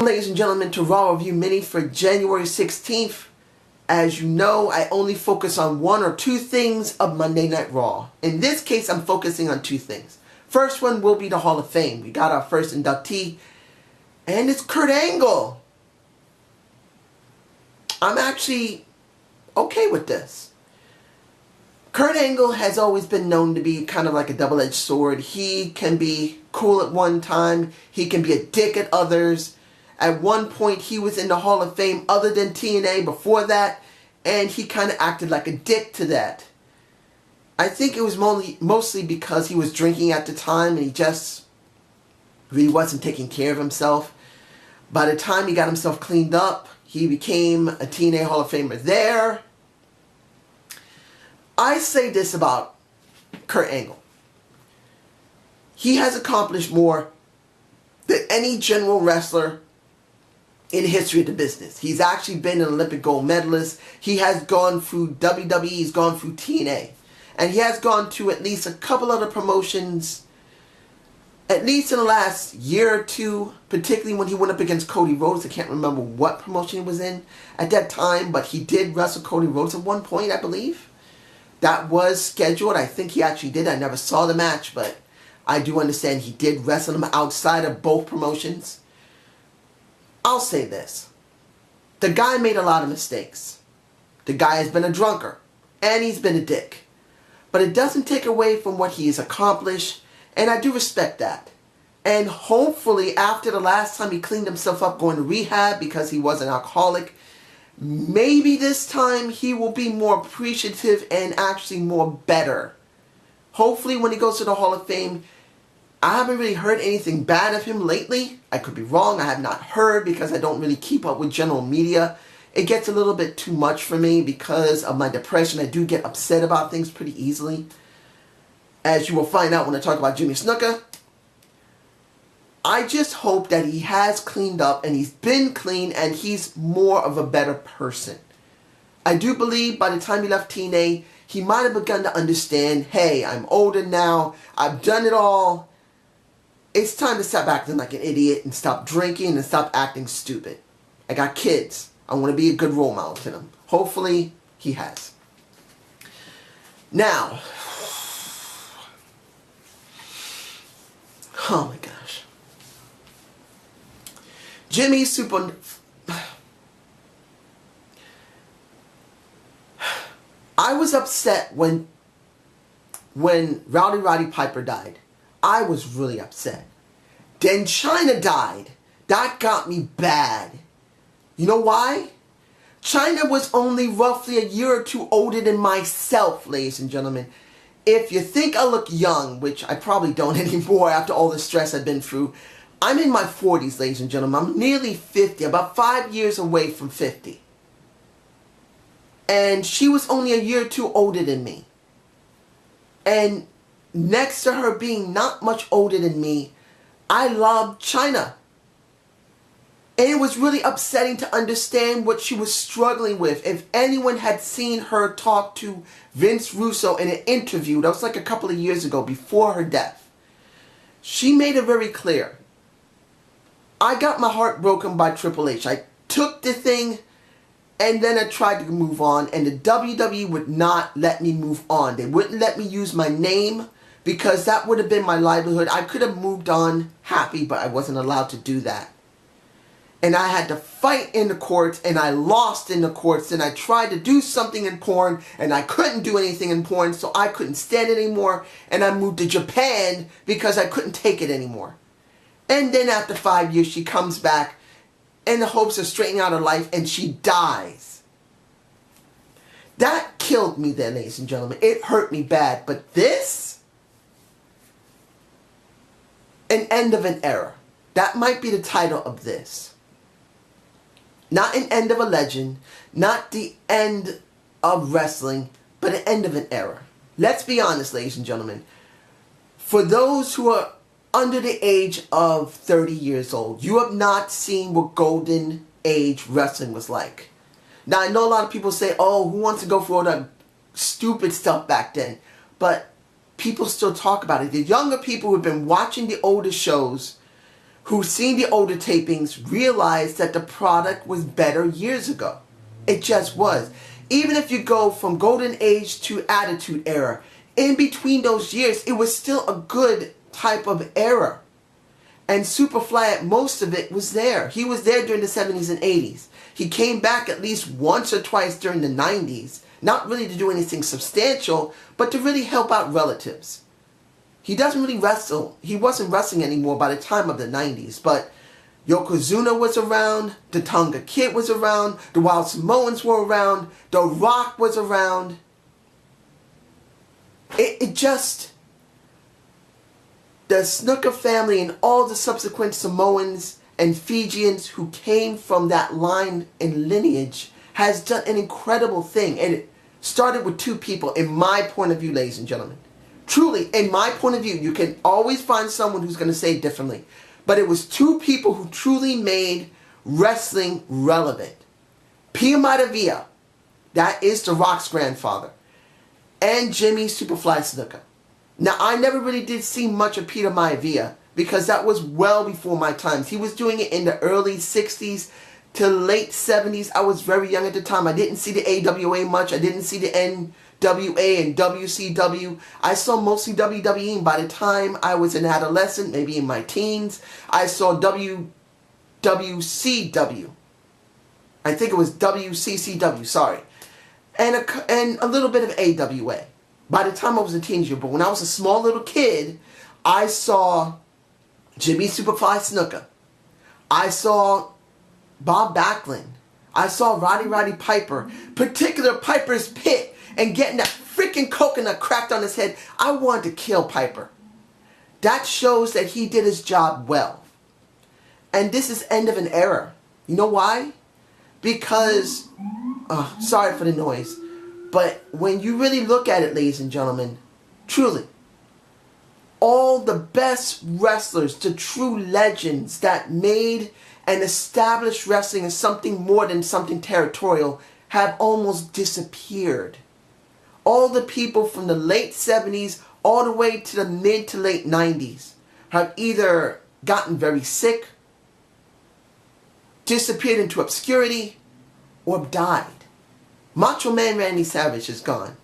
ladies and gentlemen, to Raw Review Mini for January 16th. As you know, I only focus on one or two things of Monday Night Raw. In this case, I'm focusing on two things. First one will be the Hall of Fame. We got our first inductee, and it's Kurt Angle. I'm actually okay with this. Kurt Angle has always been known to be kind of like a double-edged sword. He can be cool at one time. He can be a dick at others. At one point, he was in the Hall of Fame other than TNA before that, and he kind of acted like a dick to that. I think it was mostly because he was drinking at the time and he just really wasn't taking care of himself. By the time he got himself cleaned up, he became a TNA Hall of Famer there. I say this about Kurt Angle. He has accomplished more than any general wrestler in the history of the business. He's actually been an Olympic gold medalist. He has gone through WWE, he's gone through TNA. And he has gone to at least a couple other promotions, at least in the last year or two, particularly when he went up against Cody Rhodes. I can't remember what promotion he was in at that time, but he did wrestle Cody Rhodes at one point, I believe. That was scheduled. I think he actually did. I never saw the match, but I do understand he did wrestle him outside of both promotions. I'll say this. The guy made a lot of mistakes. The guy has been a drunkard, and he's been a dick. But it doesn't take away from what he has accomplished, and I do respect that. And hopefully, after the last time he cleaned himself up going to rehab because he was an alcoholic, maybe this time he will be more appreciative and actually more better. Hopefully when he goes to the Hall of Fame, I haven't really heard anything bad of him lately. I could be wrong. I have not heard because I don't really keep up with general media. It gets a little bit too much for me because of my depression. I do get upset about things pretty easily. As you will find out when I talk about Jimmy Snuka. I just hope that he has cleaned up and he's been clean and he's more of a better person. I do believe by the time he left TNA, he might have begun to understand, hey, I'm older now, I've done it all. It's time to stop acting like an idiot and stop drinking and stop acting stupid. I got kids. I want to be a good role model to them. Hopefully, he has. Now, oh my gosh. Jimmy Super... I was upset when Roddy Piper died. I was really upset. Then Chyna died. That got me bad. You know why? Chyna was only roughly a year or two older than myself, ladies and gentlemen. If you think I look young, which I probably don't anymore after all the stress I've been through, I'm in my 40s, ladies and gentlemen. I'm nearly 50, about 5 years away from 50. And she was only a year or two older than me. And next to her being not much older than me, I loved Chyna. And it was really upsetting to understand what she was struggling with. If anyone had seen her talk to Vince Russo in an interview, that was like a couple of years ago before her death, she made it very clear. I got my heart broken by Triple H. I took the thing and then I tried to move on, and the WWE would not let me move on. They wouldn't let me use my name because that would have been my livelihood. I could have moved on happy, but I wasn't allowed to do that. And I had to fight in the courts, and I lost in the courts, and I tried to do something in porn, and I couldn't do anything in porn, so I couldn't stand it anymore, and I moved to Japan because I couldn't take it anymore. And then after 5 years, she comes back in the hopes of straightening out her life, and she dies. That killed me then, ladies and gentlemen. It hurt me bad, but this? An end of an era. That might be the title of this. Not an end of a legend, not the end of wrestling, but an end of an era. Let's be honest, ladies and gentlemen. For those who are under the age of 30 years old, you have not seen what golden age wrestling was like. Now, I know a lot of people say, oh, who wants to go through all that stupid stuff back then? But people still talk about it. The younger people who have been watching the older shows who seen the older tapings realized that the product was better years ago. It just was. Even if you go from Golden Age to Attitude Era, in between those years, it was still a good type of era. And Superfly, most of it was there. He was there during the 70s and 80s. He came back at least once or twice during the 90s. Not really to do anything substantial, but to really help out relatives. He doesn't really wrestle. He wasn't wrestling anymore by the time of the 90s. But Yokozuna was around. The Tonga Kid was around. The Wild Samoans were around. The Rock was around. It just... The Snuka family and all the subsequent Samoans and Fijians who came from that line and lineage has done an incredible thing. And it started with two people, in my point of view, ladies and gentlemen. Truly, in my point of view, you can always find someone who's going to say it differently. But it was two people who truly made wrestling relevant. Pia Maravilla, that is The Rock's grandfather, and Jimmy Superfly Snuka. Now, I never really did see much of Peter Maivia because that was well before my times. He was doing it in the early 60s to late 70s. I was very young at the time. I didn't see the AWA much. I didn't see the NWA and WCW. I saw mostly WWE. By the time I was an adolescent, maybe in my teens, I saw WCW. I think it was WCCW, sorry. And a little bit of AWA. By the time I was a teenager, but when I was a small little kid, I saw Jimmy Superfly Snuka. I saw Bob Backlund. I saw Roddy Piper, particular Piper's Pit, and getting that freaking coconut cracked on his head. I wanted to kill Piper. That shows that he did his job well. And this is end of an era. You know why? Because, sorry for the noise. But when you really look at it, ladies and gentlemen, truly, all the best wrestlers, the true legends that made and established wrestling as something more than something territorial have almost disappeared. All the people from the late 70s all the way to the mid to late 90s have either gotten very sick, disappeared into obscurity, or died. Macho Man Randy Savage is gone.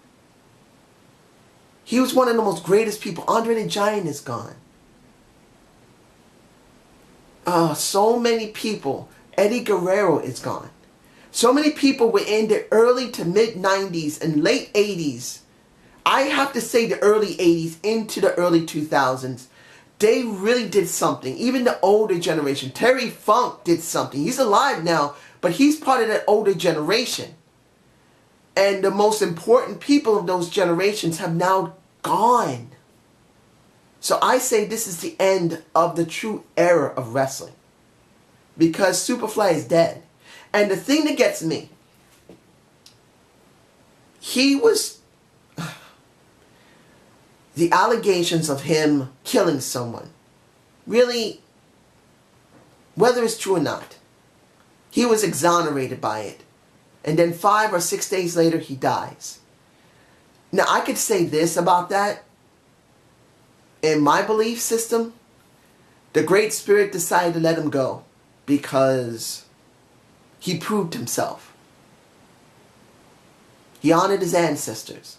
He was one of the most greatest people. Andre the Giant is gone. So many people. Eddie Guerrero is gone. So many people were in the early to mid 90s and late 80s. I have to say the early 80s into the early 2000s. They really did something. Even the older generation. Terry Funk did something. He's alive now, but he's part of that older generation. And the most important people of those generations have now gone. So I say this is the end of the true era of wrestling. Because Superfly is dead. And the thing that gets me, he was... The allegations of him killing someone, really, whether it's true or not, he was exonerated by it. And then 5 or 6 days later, he dies. Now, I could say this about that. In my belief system, the Great Spirit decided to let him go because he proved himself. He honored his ancestors.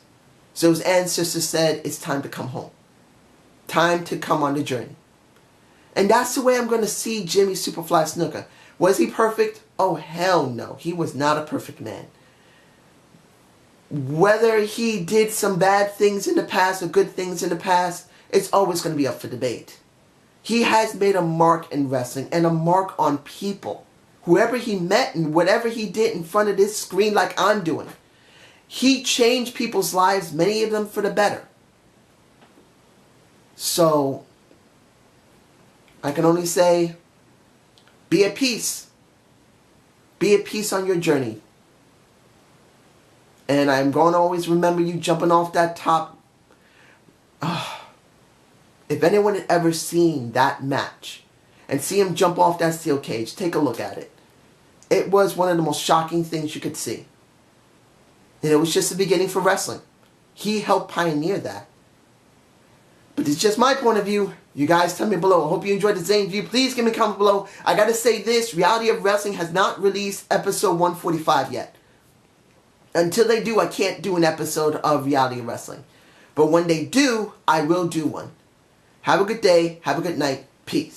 So his ancestors said, it's time to come home. Time to come on the journey. And that's the way I'm going to see Jimmy Superfly Snuka. Was he perfect? Oh, hell no. He was not a perfect man. Whether he did some bad things in the past or good things in the past, it's always going to be up for debate. He has made a mark in wrestling and a mark on people. Whoever he met and whatever he did in front of this screen like I'm doing, he changed people's lives, many of them for the better. So, I can only say, be at peace. Be at peace on your journey. And I'm going to always remember you jumping off that top. If anyone had ever seen that match and see him jump off that steel cage, take a look at it. It was one of the most shocking things you could see. And it was just the beginning for wrestling. He helped pioneer that. But it's just my point of view. You guys tell me below. I hope you enjoyed the Zane View. Please give me a comment below. I gotta say this. Reality of Wrestling has not released episode 145 yet. Until they do, I can't do an episode of Reality of Wrestling. But when they do, I will do one. Have a good day. Have a good night. Peace.